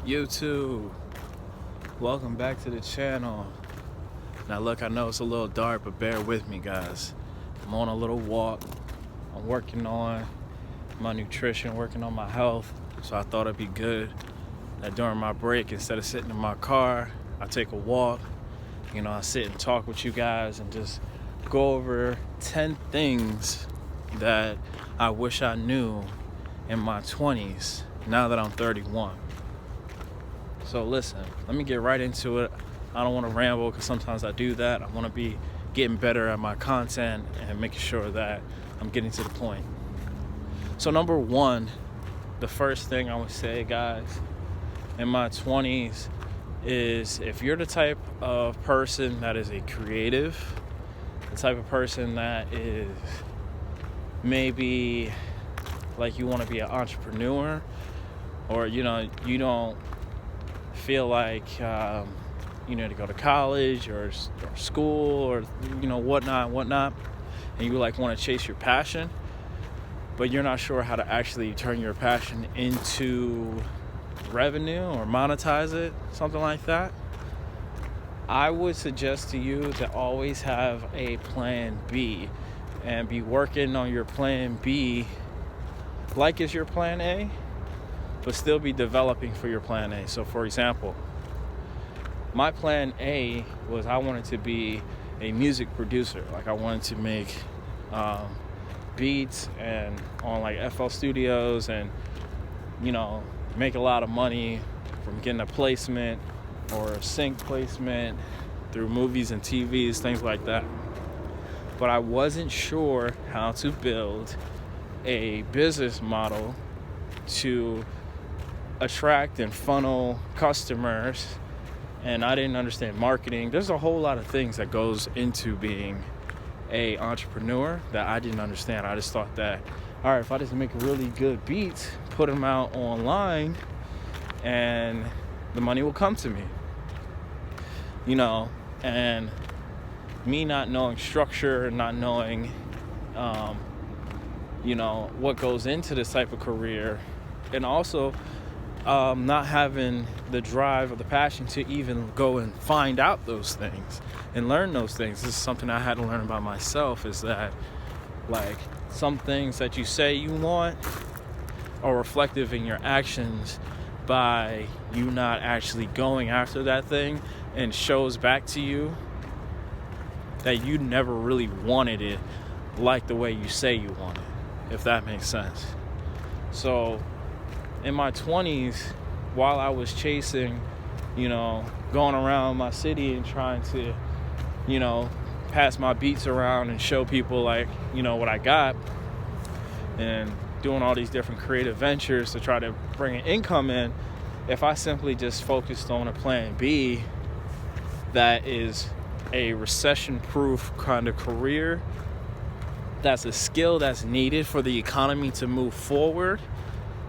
YouTube, welcome back to the channel. Now look, I know it's a little dark, but bear with me, guys. I'm on a little walk. I'm working on my nutrition, working on my health. So I thought it'd be good that during my break, instead of sitting in my car, I take a walk. I sit and talk with you guys and just go over 10 things that I wish I knew in my 20s now that I'm 31. So listen, let me get right into it. I don't want to ramble because sometimes I do that. I want to be getting better at my content and making sure that I'm getting to the point. So number one, the first thing I would say, guys, in my 20s is if you're the type of person that is a creative, the type of person that is maybe like you want to be an entrepreneur, or you don't feel like you need to go to college or school or whatnot, and you want to chase your passion, but you're not sure how to actually turn your passion into revenue or monetize it, something like that, I would suggest to you to always have a plan B and be working on your plan B like it's your plan A, but still be developing for your plan A. So for example, my plan A was I wanted to be a music producer. I wanted to make beats and on FL Studios and make a lot of money from getting a placement or a sync placement through movies and TVs, things like that. But I wasn't sure how to build a business model to attract and funnel customers, and I didn't understand marketing. There's a whole lot of things that goes into being a entrepreneur that I didn't understand. I just thought that, all right, if I just make really good beats, put them out online, and the money will come to me. And me not knowing structure, not knowing what goes into this type of career, and also not having the drive or the passion to even go and find out those things and learn those things. This is something I had to learn about myself, is that some things that you say you want are reflective in your actions by you not actually going after that thing, and shows back to you that you never really wanted it like the way you say you want it, if that makes sense. So in my 20s, while I was chasing, going around my city and trying to, pass my beats around and show people what I got, and doing all these different creative ventures to try to bring an income in, if I simply just focused on a plan B that is a recession-proof kind of career, that's a skill that's needed for the economy to move forward,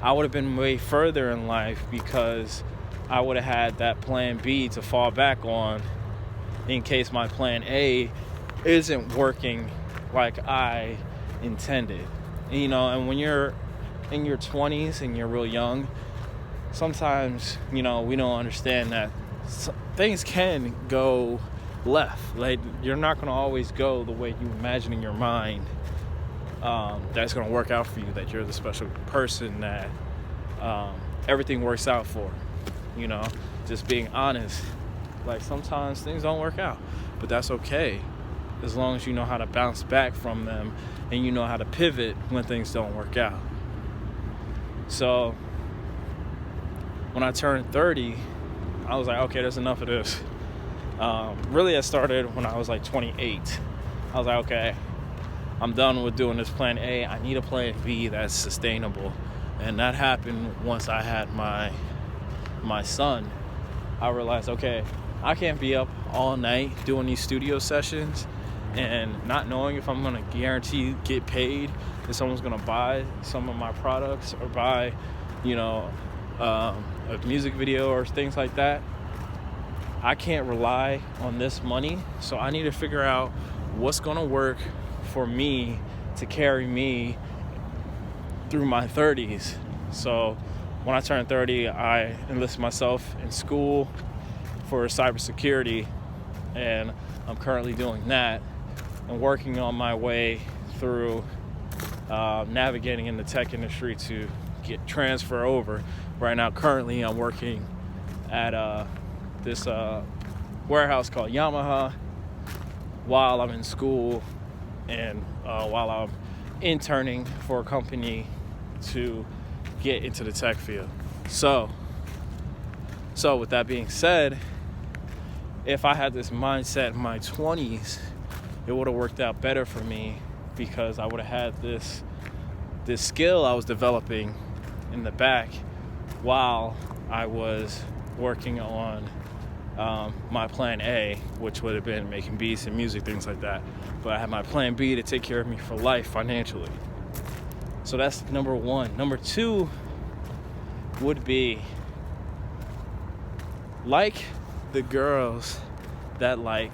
I would have been way further in life, because I would have had that plan B to fall back on in case my plan A isn't working like I intended. And when you're in your 20s and you're real young, sometimes, we don't understand that things can go left. You're not going to always go the way you imagine in your mind. That's going to work out for you, that you're the special person that everything works out for. Just being honest. Sometimes things don't work out, but that's okay, as long as you know how to bounce back from them and you know how to pivot when things don't work out. So when I turned 30, I was like, okay, there's enough of this. Really, it started when I was 28. I was like, okay, I'm done with doing this plan A. I need a plan B that's sustainable. And that happened once I had my son. I realized, okay, I can't be up all night doing these studio sessions and not knowing if I'm going to guarantee get paid, if someone's going to buy some of my products or buy, a music video or things like that. I can't rely on this money, so I need to figure out what's going to work for me to carry me through my 30s. So when I turned 30, I enlisted myself in school for cybersecurity, and I'm currently doing that and working on my way through navigating in the tech industry to get transfer over. Right now, currently, I'm working at this warehouse called Yamaha while I'm in school and while I'm interning for a company to get into the tech field. So with that being said, if I had this mindset in my 20s, it would have worked out better for me, because I would have had this skill I was developing in the back while I was working on my plan A, which would have been making beats and music, things like that. But I had my plan B to take care of me for life financially. So that's number one. Number two would be like the girls that like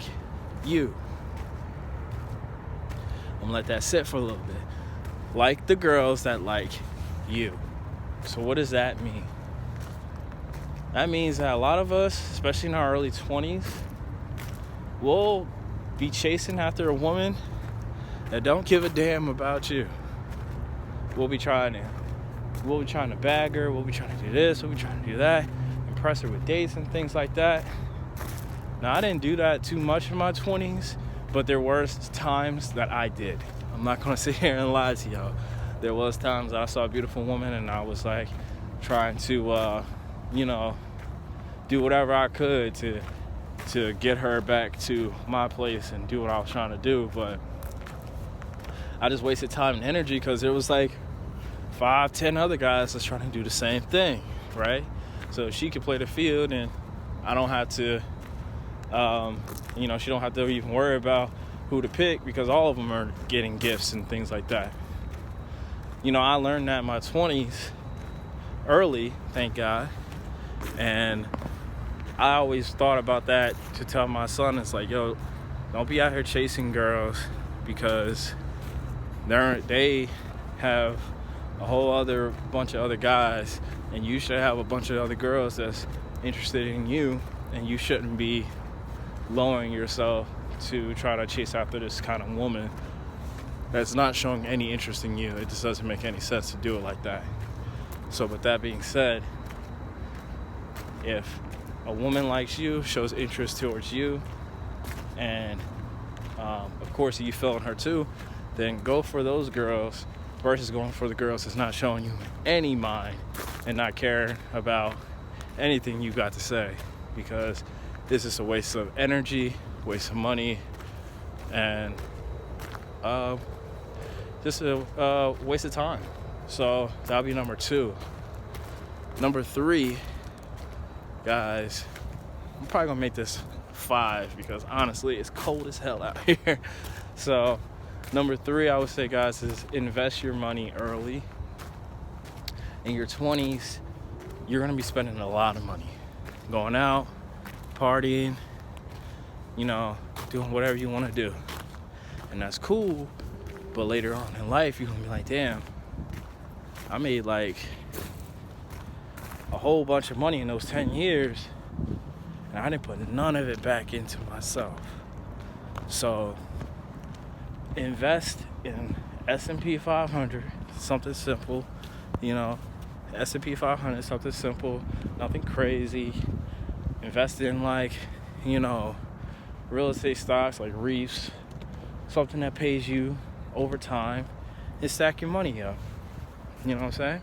you. I'm gonna let that sit for a little bit. Like the girls that like you. So what does that mean? That means that a lot of us, especially in our early 20s, will be chasing after a woman that don't give a damn about you. We'll be trying to bag her, we'll be trying to do this, we'll be trying to do that, impress her with dates and things like that. Now, I didn't do that too much in my 20s, but there were times that I did. I'm not gonna sit here and lie to y'all. There was times that I saw a beautiful woman and I was like trying to, do whatever I could to get her back to my place and do what I was trying to do. But I just wasted time and energy because there was like 5-10 other guys that's trying to do the same thing, right? So she could play the field and I don't have to, she don't have to even worry about who to pick because all of them are getting gifts and things like that. I learned that in my 20s early, thank God. And I always thought about that to tell my son, it's like, yo, don't be out here chasing girls because they have a whole other bunch of other guys, and you should have a bunch of other girls that's interested in you, and you shouldn't be lowering yourself to try to chase after this kind of woman that's not showing any interest in you. It just doesn't make any sense to do it like that. So with that being said, if a woman likes you, shows interest towards you, and of course you feeling her too, then go for those girls versus going for the girls that's not showing you any mind and not caring about anything you got to say, because this is a waste of energy, waste of money, and just a waste of time. So that'll be number two. Number three, guys, I'm probably gonna make this 5 because honestly it's cold as hell out here. So number 3, I would say, guys, is invest your money early. In your 20s, you're gonna be spending a lot of money going out, partying, doing whatever you want to do, and that's cool. But later on in life, you're gonna be like, damn, I made like a whole bunch of money in those 10 years and I didn't put none of it back into myself. So invest in S&P 500, something simple, S&P 500, something simple, nothing crazy. Invest in real estate stocks like REITs, something that pays you over time, and stack your money up. You know what I'm saying?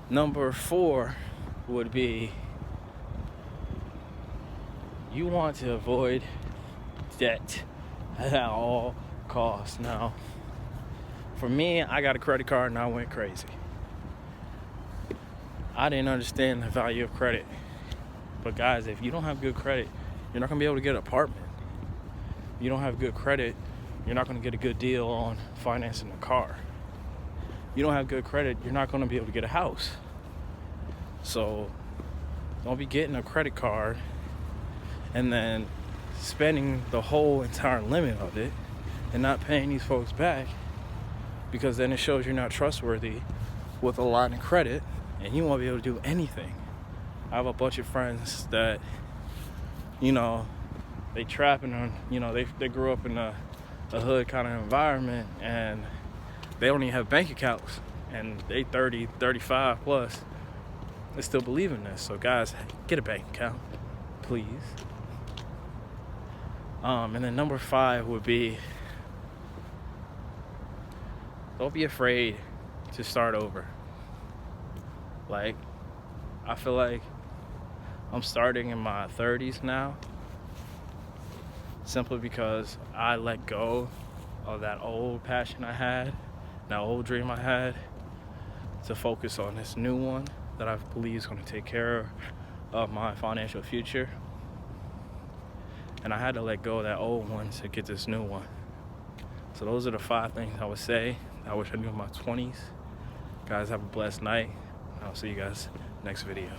Number 4 would be, you want to avoid debt at all costs. Now, for me, I got a credit card and I went crazy. I didn't understand the value of credit. But guys, if you don't have good credit, you're not going to be able to get an apartment. If you don't have good credit, you're not going to get a good deal on financing a car. You don't have good credit, you're not going to be able to get a house. So don't be getting a credit card and then spending the whole entire limit of it and not paying these folks back, because then it shows you're not trustworthy with a line of credit and he won't be able to do anything. I have a bunch of friends that, you know, they trapping on, you know, they grew up in a hood kind of environment, and they don't even have bank accounts, and they 30, 35 plus. They still believe in this. So guys, get a bank account, please. And then number 5 would be, don't be afraid to start over. Like, I feel like I'm starting in my 30s now, simply because I let go of that old passion I had, that old dream I had, to focus on this new one that I believe is going to take care of my financial future. And I had to let go of that old one to get this new one. So those are the 5 things I would say I wish I knew in my 20s. Guys, have a blessed night. I'll see you guys next video.